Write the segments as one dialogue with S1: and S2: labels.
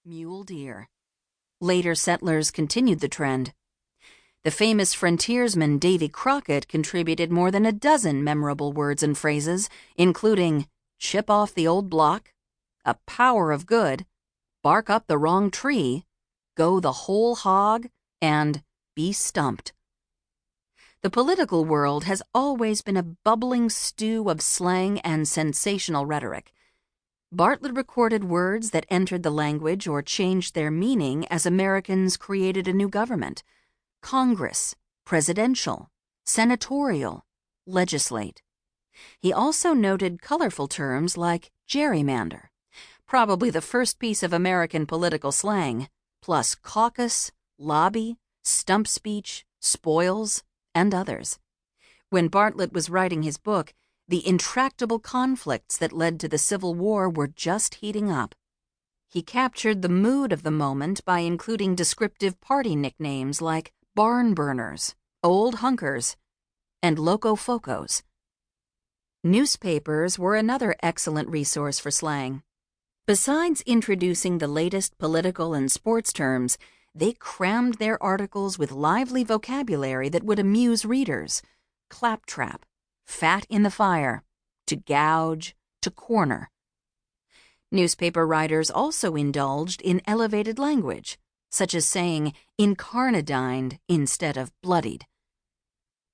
S1: mule deer. Later settlers continued the trend. The famous frontiersman Davy Crockett contributed more than a dozen memorable words and phrases, including chip off the old block, a power of good, bark up the wrong tree, go the whole hog, and be stumped. The political world has always been a bubbling stew of slang and sensational rhetoric. Bartlett recorded words that entered the language or changed their meaning as Americans created a new government: Congress, presidential, senatorial, legislate. He also noted colorful terms like gerrymander, probably the first piece of American political slang, plus caucus, lobby, stump speech, spoils, and others. When Bartlett was writing his book, the intractable conflicts that led to the Civil War were just heating up. He captured the mood of the moment by including descriptive party nicknames like barn burners, old hunkers, and locofocos. Newspapers were another excellent resource for slang. Besides introducing the latest political and sports terms, they crammed their articles with lively vocabulary that would amuse readers: claptrap, fat in the fire, to gouge, to corner. Newspaper writers also indulged in elevated language, such as saying incarnadined instead of bloodied.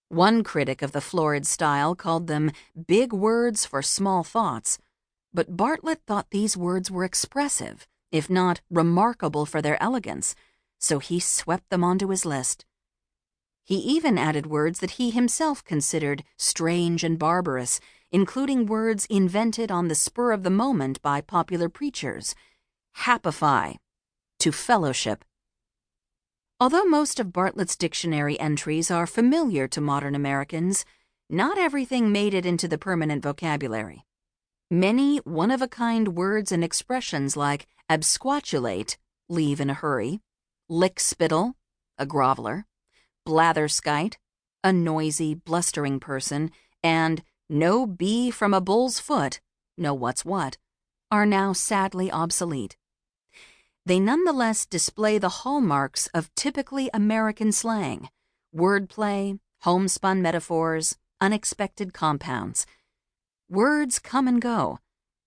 S1: One critic of the florid style called them big words for small thoughts, but Bartlett thought these words were expressive, if not remarkable for their elegance, so he swept them onto his list. He even added words that he himself considered strange and barbarous, including words invented on the spur of the moment by popular preachers: happify, to fellowship. Although most of Bartlett's dictionary entries are familiar to modern Americans, not everything made it into the permanent vocabulary. Many one-of-a-kind words and expressions like absquatulate, leave in a hurry, lick-spittle, a groveler, blatherskite, a noisy, blustering person, and no bee from a bull's foot, know what's what, are now sadly obsolete. They nonetheless display the hallmarks of typically American slang: wordplay, homespun metaphors, unexpected compounds. Words come and go,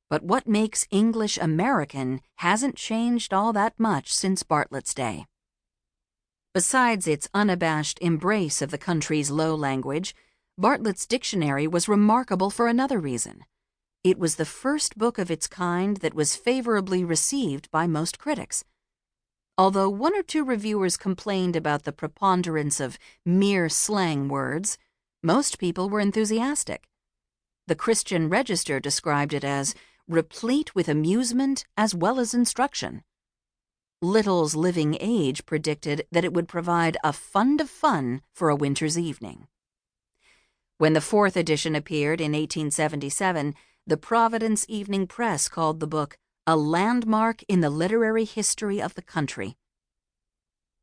S1: but what makes English American hasn't changed all that much since Bartlett's day. Besides its unabashed embrace of the country's low language, Bartlett's dictionary was remarkable for another reason. It was the first book of its kind that was favorably received by most critics. Although one or two reviewers complained about the preponderance of mere slang words, most people were enthusiastic. The Christian Register described it as replete with amusement as well as instruction. Little's Living Age predicted that it would provide a fund of fun for a winter's evening. When the fourth edition appeared in 1877, the Providence Evening Press called the book a landmark in the literary history of the country.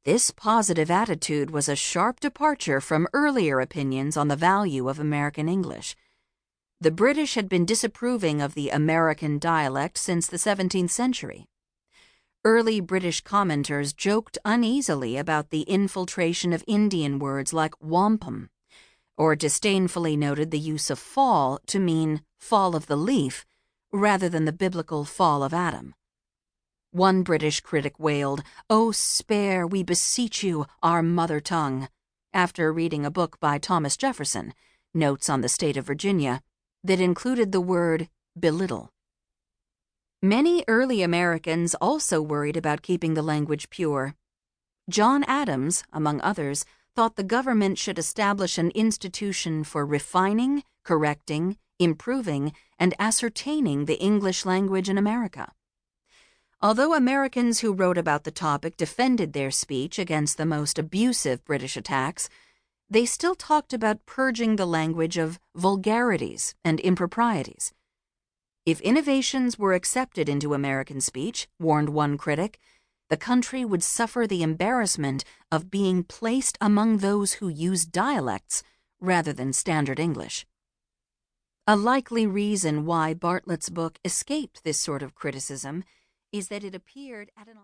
S1: This positive attitude was a sharp departure from earlier opinions on the value of American English. The British had been disapproving of the American dialect since the 17th century. Early British commenters joked uneasily about the infiltration of Indian words like wampum, or disdainfully noted the use of fall to mean fall of the leaf rather than the biblical fall of Adam. One British critic wailed, "Oh, spare, we beseech you, our mother tongue," after reading a book by Thomas Jefferson, Notes on the State of Virginia, that included the word belittle. Many early Americans also worried about keeping the language pure. John Adams, among others, thought the government should establish an institution for refining, correcting, improving, and ascertaining the English language in America. Although Americans who wrote about the topic defended their speech against the most abusive British attacks, they still talked about purging the language of vulgarities and improprieties. If innovations were accepted into American speech, warned one critic, the country would suffer the embarrassment of being placed among those who use dialects rather than standard English. A likely reason why Bartlett's book escaped this sort of criticism is that it appeared at an